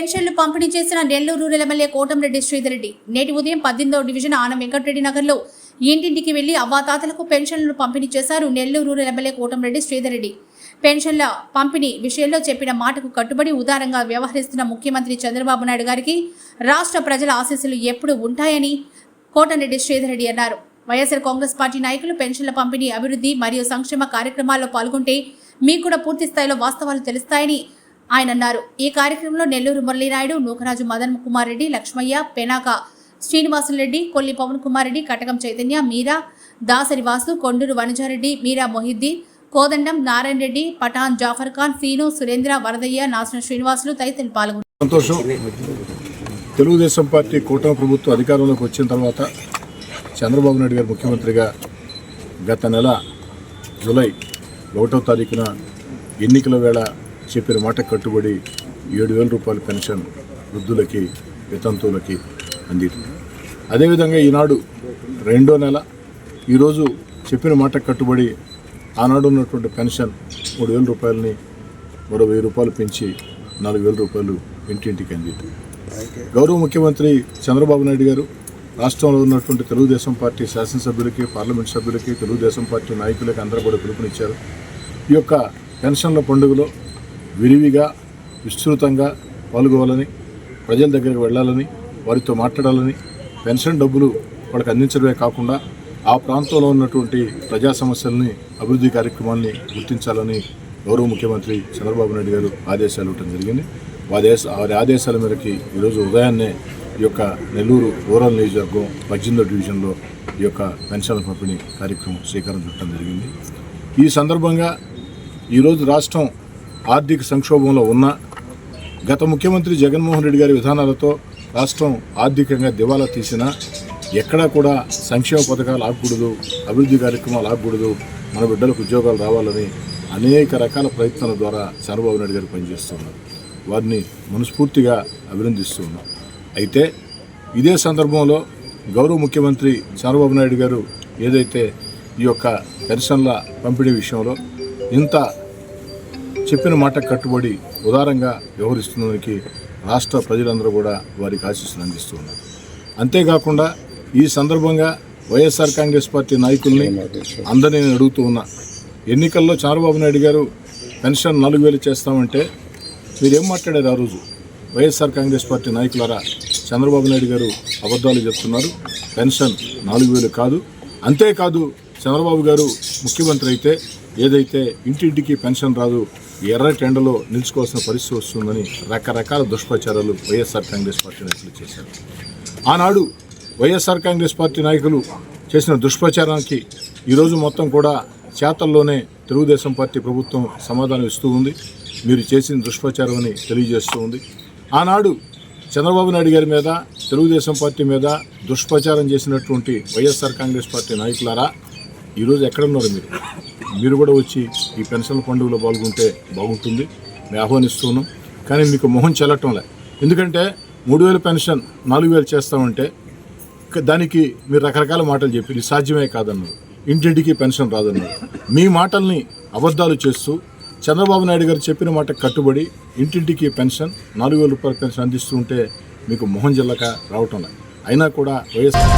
పెన్షన్లు పంపిణీ చేసిన నెల్లూరు రూరల్ ఎమ్మెల్యే కోటంరెడ్డి శ్రీధర్ రెడ్డి నేటి ఉదయం 18వ డివిజన్ ఆనం వెంకటరెడ్డి నగర్లో ఇంటింటికి వెళ్లి అవ్వాతాతలకు పెన్షన్లను పంపిణీ చేశారు నెల్లూరు రూరల్ ఎమ్మెల్యే కోటంరెడ్డి శ్రీధర్ రెడ్డి. పెన్షన్ల పంపిణీ విషయంలో చెప్పిన మాటకు కట్టుబడి ఉదారంగా వ్యవహరిస్తున్న ముఖ్యమంత్రి చంద్రబాబు నాయుడు గారికి రాష్ట్ర ప్రజల ఆశీస్సులు ఎప్పుడూ ఉంటాయని కోటంరెడ్డి శ్రీధర్ రెడ్డి అన్నారు. వైఎస్ఆర్ కాంగ్రెస్ పార్టీ నాయకులు పెన్షన్ల పంపిణీ, అభివృద్ధి మరియు సంక్షేమ కార్యక్రమాల్లో పాల్గొంటే మీకు కూడా పూర్తి స్థాయిలో వాస్తవాలు తెలుస్తాయని ఆయన అన్నారు. ఈ కార్యక్రమంలో నెల్లూరు మురళీనాయుడు, నూకరాజు మదన్ కుమార్ రెడ్డి, లక్ష్మయ్య, పెనాక శ్రీనివాసులరెడ్డి, కొల్లి పవన్ కుమార్ రెడ్డి, కటకం చైతన్య, మీరా, దాసరి వాసు, కొండూరు వనజారెడ్డి, మీరా మొహిద్దీన్, కోదండం నారాయణ రెడ్డి, పఠాన్ జాఫర్ ఖాన్, సీను, సురేంద్ర, వరదయ్య, నాసిన శ్రీనివాసులు తదితరులు పాల్గొన్నారు. సంతోషం. తెలుగుదేశం పార్టీ కూటమి ప్రభుత్వం అధికారంలోకి వచ్చిన తర్వాత చంద్రబాబు నాయుడు గారు ముఖ్యమంత్రిగా గత నెల జూలై 1వ తారీఖున ఎన్నికల వేళ చెప్పిన మాట కట్టుబడి 7,000 రూపాయల పెన్షన్ వృద్ధులకి, వితంతువులకి అందింది. అదేవిధంగా ఈనాడు 2వ నెల ఈరోజు చెప్పిన మాట కట్టుబడి ఆనాడు ఉన్నటువంటి పెన్షన్ 3,000 రూపాయలని మరో 1,000 రూపాయలు పెంచి 4,000 రూపాయలు ఇంటింటికి అందింది. గౌరవ ముఖ్యమంత్రి చంద్రబాబు నాయుడు గారు రాష్ట్రంలో ఉన్నటువంటి తెలుగుదేశం పార్టీ శాసనసభ్యులకి, పార్లమెంట్ సభ్యులకి, తెలుగుదేశం పార్టీ నాయకులకి అందరూ కూడా పిలుపునిచ్చారు. ఈ యొక్క పెన్షన్ల పండుగలో విరివిగా, విస్తృతంగా పాల్గొవాలని, ప్రజల దగ్గరికి వెళ్ళాలని, వారితో మాట్లాడాలని, పెన్షన్ డబ్బులు వాళ్ళకి అందించడమే కాకుండా ఆ ప్రాంతంలో ఉన్నటువంటి ప్రజా సమస్యల్ని, అభివృద్ధి కార్యక్రమాల్ని గుర్తించాలని గౌరవ ముఖ్యమంత్రి చంద్రబాబు నాయుడు గారు ఆదేశాలు ఇవ్వడం జరిగింది. వారి ఆదేశాల మేరకి ఈరోజు ఉదయాన్నే ఈ యొక్క నెల్లూరు రూరల్ నియోజకవర్గం 18వ డివిజన్లో ఈ యొక్క పెన్షన్ల పంపిణీ కార్యక్రమం శ్రీకారం చుట్టడం జరిగింది. ఈ సందర్భంగా ఈరోజు రాష్ట్రం ఆర్థిక సంక్షోభంలో ఉన్న గత ముఖ్యమంత్రి జగన్మోహన్ రెడ్డి గారి విధానాలతో రాష్ట్రం ఆర్థికంగా దివాలా తీసినా ఎక్కడా కూడా సంక్షేమ పథకాలు ఆగకూడదు, అభివృద్ధి కార్యక్రమాలు ఆగకూడదు, మన బిడ్డలకు ఉద్యోగాలు రావాలని అనేక రకాల ప్రయత్నాల ద్వారా చంద్రబాబు నాయుడు గారు పనిచేస్తున్నారు. వారిని మనస్ఫూర్తిగా అభినందిస్తూ ఉన్నాం. అయితే ఇదే సందర్భంలో గౌరవ ముఖ్యమంత్రి చంద్రబాబు నాయుడు గారు ఏదైతే ఈ యొక్క పెన్షన్ల పంపిణీ విషయంలో ఇంత చెప్పిన మాట కట్టుబడి ఉదారంగా వ్యవహరిస్తున్నందుకు రాష్ట్ర ప్రజలందరూ కూడా వారికి ఆశీస్సులు అందిస్తూ ఉన్నారు. అంతేకాకుండా ఈ సందర్భంగా వైఎస్ఆర్ కాంగ్రెస్ పార్టీ నాయకుల్ని అందరినీ నేను అడుగుతూ ఉన్నా, ఎన్నికల్లో చంద్రబాబు నాయుడు గారు పెన్షన్ 4,000 చేస్తామంటే మీరేం మాట్లాడారు? ఆ రోజు వైఎస్ఆర్ కాంగ్రెస్ పార్టీ నాయకులారా, చంద్రబాబు నాయుడు గారు అబద్ధాలు చెప్తున్నారు, పెన్షన్ 4,000 కాదు. అంతేకాదు, చంద్రబాబు గారు ముఖ్యమంత్రి అయితే ఏదైతే ఇంటింటికి పెన్షన్ రాదు, ఎర్రటి ఎండలో నిలుచుకోవాల్సిన పరిస్థితి వస్తుందని రకరకాల దుష్ప్రచారాలు వైఎస్ఆర్ కాంగ్రెస్ పార్టీ నాయకులు చేశారు. ఆనాడు వైఎస్ఆర్ కాంగ్రెస్ పార్టీ నాయకులు చేసిన దుష్ప్రచారానికి ఈరోజు మొత్తం కూడా చేతల్లోనే తెలుగుదేశం పార్టీ ప్రభుత్వం సమాధానం ఇస్తూ ఉంది. మీరు చేసిన దుష్ప్రచారం అని తెలియజేస్తూ ఉంది. ఆనాడు చంద్రబాబు నాయుడు గారి మీద, తెలుగుదేశం పార్టీ మీద దుష్ప్రచారం చేసినటువంటి వైఎస్ఆర్ కాంగ్రెస్ పార్టీ నాయకులారా, ఈరోజు ఎక్కడున్నారు? మీరు కూడా వచ్చి ఈ పెన్షన్ల పండుగలో పాల్గొంటే బాగుంటుంది, మేము ఆహ్వానిస్తూ ఉన్నాం. కానీ మీకు మొహం చెల్లటంలే. ఎందుకంటే 3,000 పెన్షన్ 4,000 చేస్తామంటే దానికి మీరు రకరకాల మాటలు చెప్పి ఇది సాధ్యమే కాదన్నారు, ఇంటింటికి పెన్షన్ రాదన్నారు. మీ మాటల్ని అబద్ధాలు చేస్తూ చంద్రబాబు నాయుడు గారు చెప్పిన మాట కట్టుబడి ఇంటింటికి పెన్షన్ 4,000 రూపాయల పెన్షన్ అందిస్తూ ఉంటే మీకు మొహం జిల్లక రావటంలే. అయినా కూడా వైఎస్ఆర్